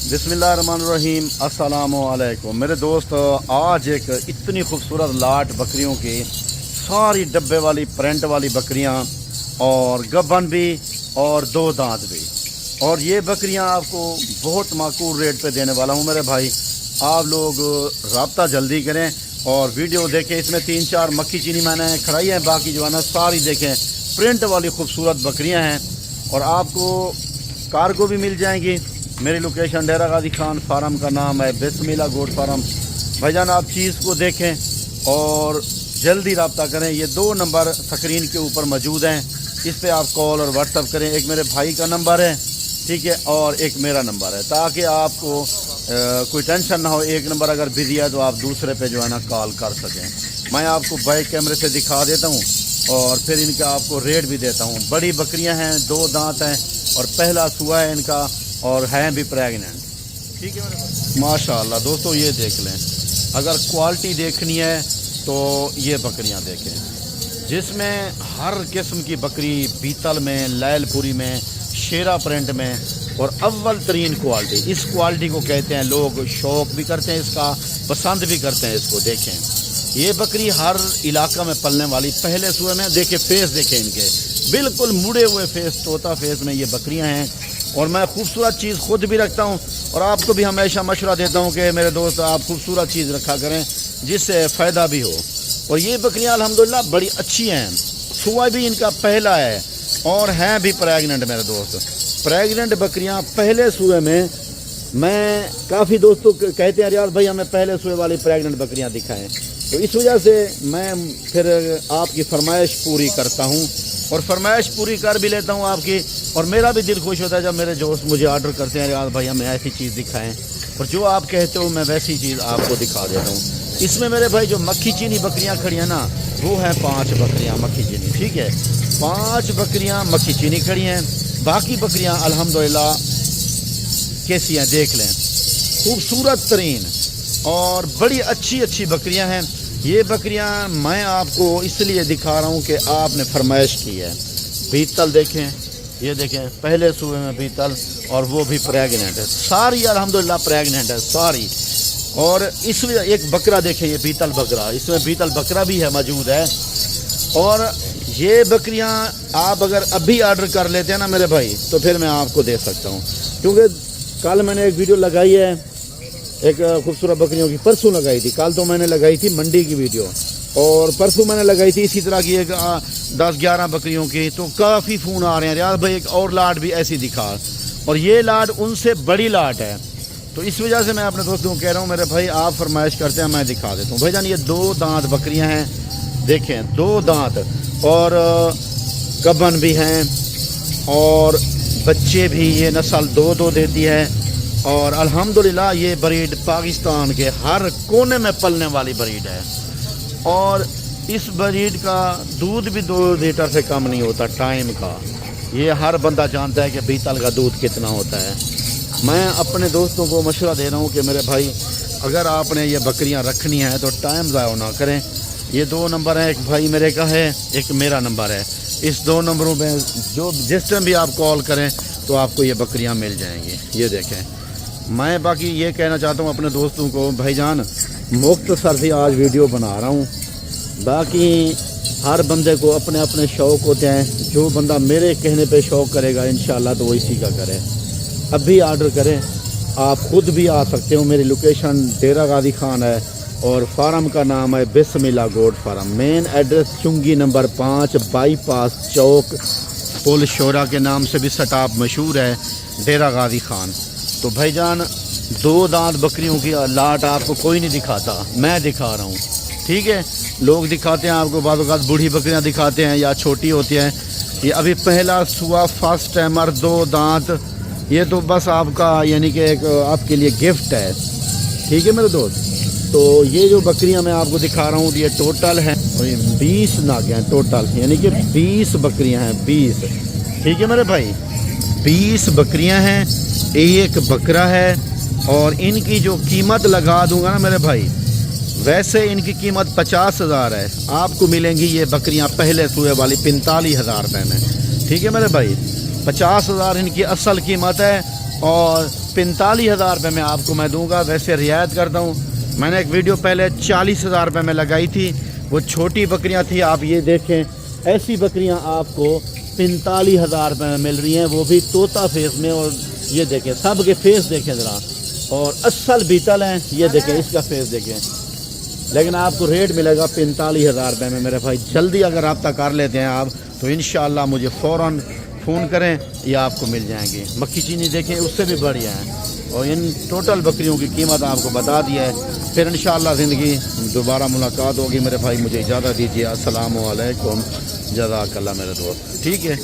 बिस्मिल्लाहिर्रहमानिर्रहीम अस्सलामुअलैकुम मेरे दोस्त। आज एक इतनी खूबसूरत लाट बकरियों की सारी डब्बे वाली प्रिंट वाली बकरियां और गबन भी और दो दांत भी, और ये बकरियां आपको बहुत माकूल रेट पे देने वाला हूं मेरे भाई। आप लोग रब्ता जल्दी करें और वीडियो देखें। इसमें 3-4 मक्खी चीनी मैंने खड़ाई है, बाकी जो है ना सारी देखें प्रिंट वाली खूबसूरत बकरियां हैं और आपको कार्गो भी मिल जाएंगी। मेरी लोकेशन डेरा गाजी खान, फार्म का नाम है बिस्मिल्लाह गोट फार्म। भाईजान आप चीज़ को देखें और जल्दी रब्ता करें। ये 2 नंबर स्क्रीन के ऊपर मौजूद हैं, इस पर आप कॉल और व्हाट्सअप करें। एक मेरे भाई का नंबर है, ठीक है, और एक मेरा नंबर है, ताकि आपको कोई टेंशन ना हो। एक नंबर अगर बिजी है तो आप दूसरे पे जो है ना कॉल कर सकें। मैं आपको बैक कैमरे से दिखा देता हूँ और फिर इनका आपको रेट भी देता हूँ। बड़ी बकरियाँ हैं, 2 दांत हैं और पहला सुआ है इनका और हैं भी प्रेगनेंट, ठीक है मेरे माशाल्लाह। दोस्तों ये देख लें, अगर क्वालिटी देखनी है तो ये बकरियां देखें, जिसमें हर किस्म की बकरी बीतल में, लैलपुरी में, शेरा प्रिंट में और अव्वल तरीन क्वालिटी। इस क्वालिटी को कहते हैं लोग, शौक़ भी करते हैं इसका, पसंद भी करते हैं इसको। देखें ये बकरी हर इलाका में पलने वाली। पहले सुबह में देखे फेस, देखें इनके बिल्कुल मुड़े हुए फेस, तोता फेस में ये बकरियां हैं। और मैं खूबसूरत चीज़ खुद भी रखता हूं और आपको भी हमेशा मशवरा देता हूं कि मेरे दोस्त आप खूबसूरत चीज़ रखा करें जिससे फ़ायदा भी हो। और ये बकरियां अल्हम्दुलिल्लाह बड़ी अच्छी हैं। सुआ भी इनका पहला है और हैं भी प्रेगनेंट मेरे दोस्त। प्रेगनेंट बकरियां पहले सुए में, मैं काफ़ी दोस्तों कहते हैं रियाज भाई हमें पहले सुए वाली प्रेगनेंट बकरियां दिखाएं, तो इस वजह से मैं फिर आपकी फरमाइश पूरी करता हूं और फरमाइश पूरी कर भी लेता हूं आपकी। और मेरा भी दिल खुश होता है जब मेरे दोस्त मुझे ऑर्डर करते हैं रियाज भाई हमें ऐसी चीज़ दिखाएं, और जो आप कहते हो मैं वैसी चीज़ आपको दिखा देता हूँ। इसमें मेरे भाई जो मक्खी चीनी बकरियाँ खड़ी हैं ना, वो हैं 5 बकरियाँ मक्खी चीनी, ठीक है, 5 बकरियाँ मक्खी चीनी खड़ी हैं। बाकी बकरियाँ अल्हम्दुलिल्लाह कैसी हैं देख लें, खूबसूरत तरीन और बड़ी अच्छी अच्छी बकरियां हैं। ये बकरियां मैं आपको इसलिए दिखा रहा हूं कि आपने फरमाइश की है। बीतल देखें, ये देखें पहले सूबे में बीतल और वो भी प्रेगनेंट है, सारी अल्हम्दुलिल्लाह प्रेगनेंट है सारी। और इसमें एक बकरा देखें, ये बीतल बकरा, इसमें बीतल बकरा भी है मौजूद है। और ये बकरियां आप अगर अभी ऑर्डर कर लेते हैं ना मेरे भाई, तो फिर मैं आपको दे सकता हूँ, क्योंकि कल मैंने एक वीडियो लगाई है एक खूबसूरत बकरियों की, परसों लगाई थी। कल तो मैंने लगाई थी मंडी की वीडियो और परसों मैंने लगाई थी इसी तरह की एक 10-11 बकरियों की। तो काफ़ी फ़ोन आ रहे हैं रियाज भाई एक और लाट भी ऐसी दिखा, और ये लाट उनसे बड़ी लाट है। तो इस वजह से मैं अपने दोस्तों को कह रहा हूँ मेरे भाई आप फरमाइश करते हैं मैं दिखा देता हूँ। भाईजान ये 2 दांत बकरियाँ हैं, देखें 2 दांत और गबन भी हैं और बच्चे भी। ये नस्ल 2 देती है और अल्हम्दुलिल्लाह ये ब्रीड पाकिस्तान के हर कोने में पलने वाली ब्रीड है। और इस ब्रीड का दूध भी 2 लीटर से कम नहीं होता टाइम का। ये हर बंदा जानता है कि बीतल का दूध कितना होता है। मैं अपने दोस्तों को मशवरा दे रहा हूँ कि मेरे भाई अगर आपने ये बकरियाँ रखनी है तो टाइम ज़ाया ना करें। ये 2 नंबर हैं, एक भाई मेरे का है, एक मेरा नंबर है। इस 2 नंबरों में जो जिस टाइम भी आप कॉल करें तो आपको ये बकरियां मिल जाएंगी। ये देखें, मैं बाकी ये कहना चाहता हूँ अपने दोस्तों को, भाईजान मुख्तसर से आज वीडियो बना रहा हूँ। बाकी हर बंदे को अपने अपने शौक़ होते हैं। जो बंदा मेरे कहने पे शौक़ करेगा इंशाल्लाह तो वो इसी का करे। अभी ऑर्डर करें, आप ख़ुद भी आ सकते हो। मेरी लोकेशन डेरा गाजी खान है और फार्म का नाम है बिस्मिल्लाह गोट फार्म। मेन एड्रेस चुंगी नंबर 5 बाईपास चौक, पुल शोरा के नाम से भी सटाप मशहूर है, डेरा गाजी खान। तो भाईजान 2 दांत बकरियों की लाट आपको कोई नहीं दिखाता, मैं दिखा रहा हूँ, ठीक है। लोग दिखाते हैं आपको, बाद वक़्त बूढ़ी बकरियाँ दिखाते हैं या छोटी होती हैं। ये अभी पहला सुआ फर्स्ट टाइमर 2 दांत, ये तो बस आपका यानी कि एक आपके लिए गिफ्ट है, ठीक है मेरे दोस्त। तो ये जो बकरियां मैं आपको दिखा रहा हूँ ये टोटल हैं 20 नागे हैं टोटल, यानी कि 20 बकरियां हैं, 20, ठीक है मेरे भाई। 20 बकरियां हैं, एक बकरा है। और इनकी जो कीमत लगा दूंगा ना मेरे भाई, वैसे इनकी कीमत 50,000 है। आपको मिलेंगी ये बकरियां पहले सुए वाली 45,000 रुपये में, ठीक है मेरे भाई। 50,000 इनकी असल कीमत है और 45,000 रुपये में आपको मैं दूंगा। वैसे रियायत करता हूँ, मैंने एक वीडियो पहले 40,000 रुपये में लगाई थी, वो छोटी बकरियाँ थी। आप ये देखें, ऐसी बकरियाँ आपको 45,000 रुपये में मिल रही हैं, वो भी तोता फेस में। और ये देखें, सब के फेस देखें ज़रा, और असल बीतल हैं। ये देखें, इसका फेस देखें। लेकिन आपको रेट मिलेगा 45,000 रुपये में मेरे भाई। जल्दी अगर रब्ता कर लेते हैं आप तो इंशाअल्लाह मुझे फ़ौरन फ़ोन करें, ये आपको मिल जाएंगे। मक्खी चीनी देखें, उससे भी बढ़िया है। और इन टोटल बकरियों की कीमत आपको बता दिया है। फिर इंशाअल्लाह ज़िंदगी दोबारा मुलाकात होगी मेरे भाई। मुझे इजाज़त दीजिए। अस्सलामु अलैकुम, जज़ाकल्लाह मेरे दोस्त। ठीक है।